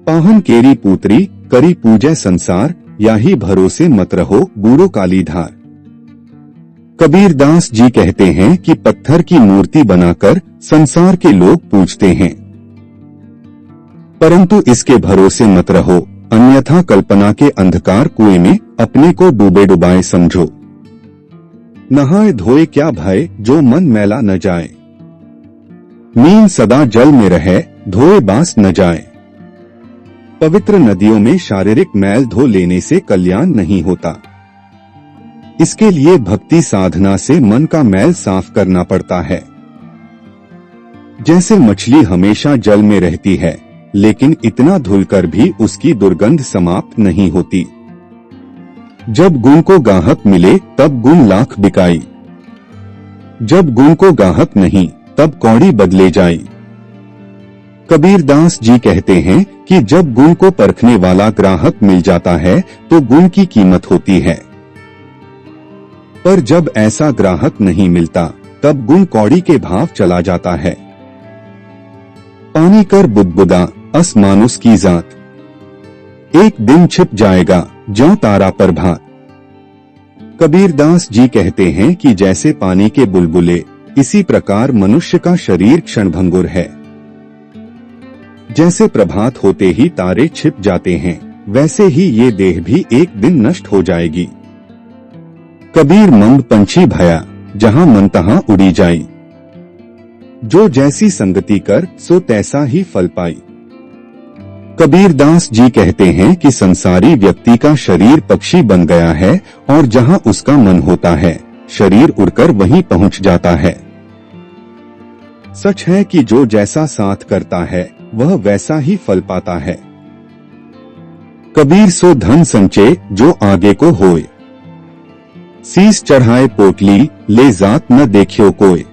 पाहन केरी पूतरी करी पूजै संसार, याही भरोसे मत रहो बूढ़ो काली धार। कबीरदास जी कहते हैं कि पत्थर की मूर्ति बनाकर संसार के लोग पूजते हैं, परंतु इसके भरोसे मत रहो, अन्यथा कल्पना के अंधकार कुएं में अपने को डूबे डुबाए समझो। नहाए धोए क्या भय, जो मन मैला न जाए, नींद सदा जल में रहे, धोए बांस न जाए। पवित्र नदियों में शारीरिक मैल धो लेने से कल्याण नहीं होता, इसके लिए भक्ति साधना से मन का मैल साफ करना पड़ता है। जैसे मछली हमेशा जल में रहती है, लेकिन इतना धुलकर भी उसकी दुर्गंध समाप्त नहीं होती। जब गुण को गाहक मिले तब गुण लाख बिकाई, जब गुण को गाहक नहीं तब कौड़ी बदले जाई। कबीरदास जी कहते हैं कि जब गुण को परखने वाला ग्राहक मिल जाता है तो गुण की कीमत होती है, पर जब ऐसा ग्राहक नहीं मिलता तब गुण कौड़ी के भाव चला जाता है। पानी कर बुदबुदा अस मानुस की जात, एक दिन छिप जाएगा ज्यों तारा प्रभात। कबीरदास जी कहते हैं कि जैसे पानी के बुलबुले, इसी प्रकार मनुष्य का शरीर क्षणभंगुर है। जैसे प्रभात होते ही तारे छिप जाते हैं, वैसे ही ये देह भी एक दिन नष्ट हो जाएगी। कबीर मंद पंछी भया, जहां मन तहां उड़ी जाई, जो जैसी संगति कर सो तैसा ही फल पाई। कबीरदास जी कहते हैं कि संसारी व्यक्ति का शरीर पक्षी बन गया है और जहां उसका मन होता है, शरीर उड़कर वहीं पहुंच जाता है। सच है कि जो जैसा साथ करता है वह वैसा ही फल पाता है। कबीर सो धन संचय जो आगे को होए, शीस चढ़ाए पोटली ले जात न देखियो कोय।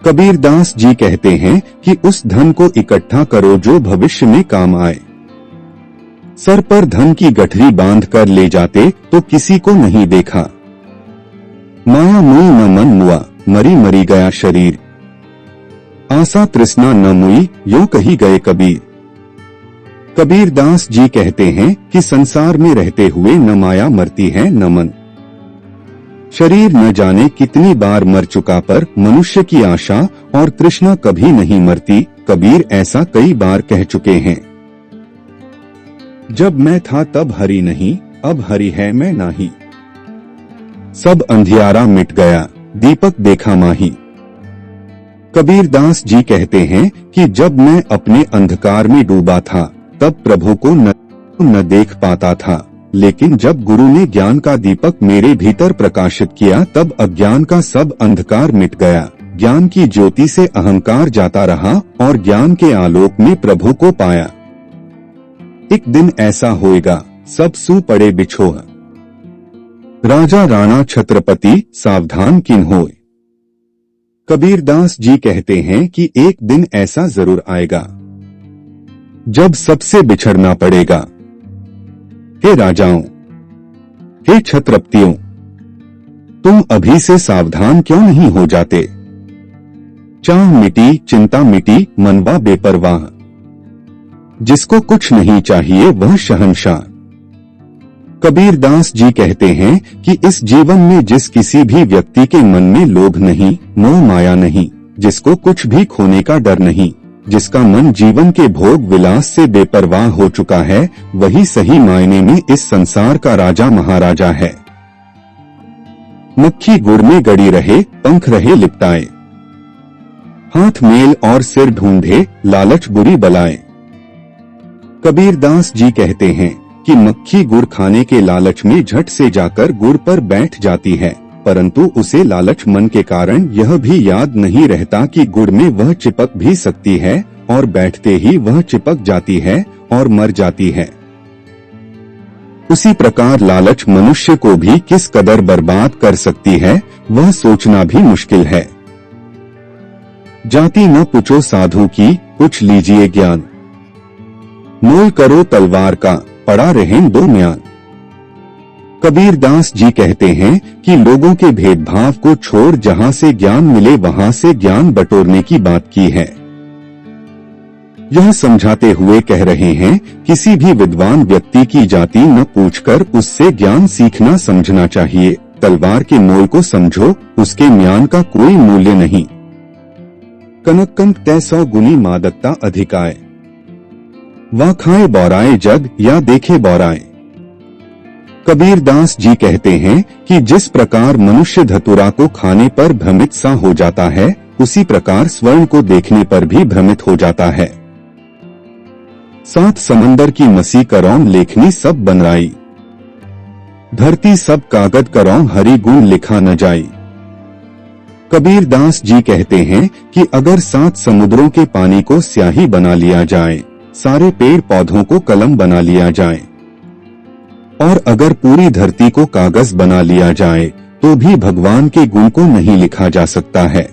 कबीरदास जी कहते हैं कि उस धन को इकट्ठा करो जो भविष्य में काम आए। सर पर धन की गठरी बांध कर ले जाते तो किसी को नहीं देखा। माया मुई न मन मुआ, मरी मरी गया शरीर, आशा तृष्णा न मुई यो कही गए कबीर। कबीरदास जी कहते हैं कि संसार में रहते हुए न माया मरती है न मन। शरीर न जाने कितनी बार मर चुका, पर मनुष्य की आशा और तृष्णा कभी नहीं मरती। कबीर ऐसा कई बार कह चुके हैं। जब मैं था तब हरि नहीं, अब हरि है मैं नाही, सब अंधियारा मिट गया दीपक देखा माही। कबीरदास जी कहते हैं कि जब मैं अपने अंधकार में डूबा था तब प्रभु को न देख पाता था, लेकिन जब गुरु ने ज्ञान का दीपक मेरे भीतर प्रकाशित किया तब अज्ञान का सब अंधकार मिट गया। ज्ञान की ज्योति से अहंकार जाता रहा और ज्ञान के आलोक में प्रभु को पाया। एक दिन ऐसा होएगा सब सू पड़े बिछोह, राजा राणा छत्रपति सावधान किन होए। कबीरदास जी कहते हैं कि एक दिन ऐसा जरूर आएगा जब सबसे बिछड़ना पड़ेगा। हे राजाओं, हे छत्रपतियों, तुम अभी से सावधान क्यों नहीं हो जाते? चाह मिटी चिंता मिटी मनवा बेपरवाह, जिसको कुछ नहीं चाहिए वह शहंशाह। कबीरदास जी कहते हैं कि इस जीवन में जिस किसी भी व्यक्ति के मन में लोभ नहीं, मोह माया नहीं, जिसको कुछ भी खोने का डर नहीं, जिसका मन जीवन के भोग विलास से बेपरवाह हो चुका है, वही सही मायने में इस संसार का राजा महाराजा है। मक्खी गुड़ में गड़ी रहे, पंख रहे लिपटाए, हाथ मेल और सिर ढूंढे, लालच बुरी बलाए। कबीरदास जी कहते हैं कि मक्खी गुड़ खाने के लालच में झट से जाकर गुड़ पर बैठ जाती है, परंतु उसे लालच मन के कारण यह भी याद नहीं रहता कि गुड़ में वह चिपक भी सकती है और बैठते ही वह चिपक जाती है और मर जाती है। उसी प्रकार लालच मनुष्य को भी किस कदर बर्बाद कर सकती है, वह सोचना भी मुश्किल है। जाति न पूछो साधु की, पूछ लीजिए ज्ञान, मोल करो तलवार का, पड़ा रहें दो म्यान। कबीरदास जी कहते हैं कि लोगों के भेदभाव को छोड़ जहां से ज्ञान मिले वहां से ज्ञान बटोरने की बात की है। यह समझाते हुए कह रहे हैं, किसी भी विद्वान व्यक्ति की जाति न पूछकर उससे ज्ञान सीखना समझना चाहिए। तलवार के मोल को समझो, उसके म्यान का कोई मूल्य नहीं। कनककंठ 100 गुनी मादकता अधिकाय, वह खाए बौराए जग या देखे बौराए। कबीरदास जी कहते हैं कि जिस प्रकार मनुष्य धतूरा को खाने पर भ्रमित सा हो जाता है, उसी प्रकार स्वर्ण को देखने पर भी भ्रमित हो जाता है। 7 समंदर की मसी करौं लेखनी सब बनराई, धरती सब कागद करौं हरि गुण लिखा न जाई। कबीरदास जी कहते हैं कि अगर 7 समुद्रों के पानी को स्याही बना लिया जाए, सारे पेड़ पौधों को कलम बना लिया जाए और अगर पूरी धरती को कागज बना लिया जाए, तो भी भगवान के गुण को नहीं लिखा जा सकता है।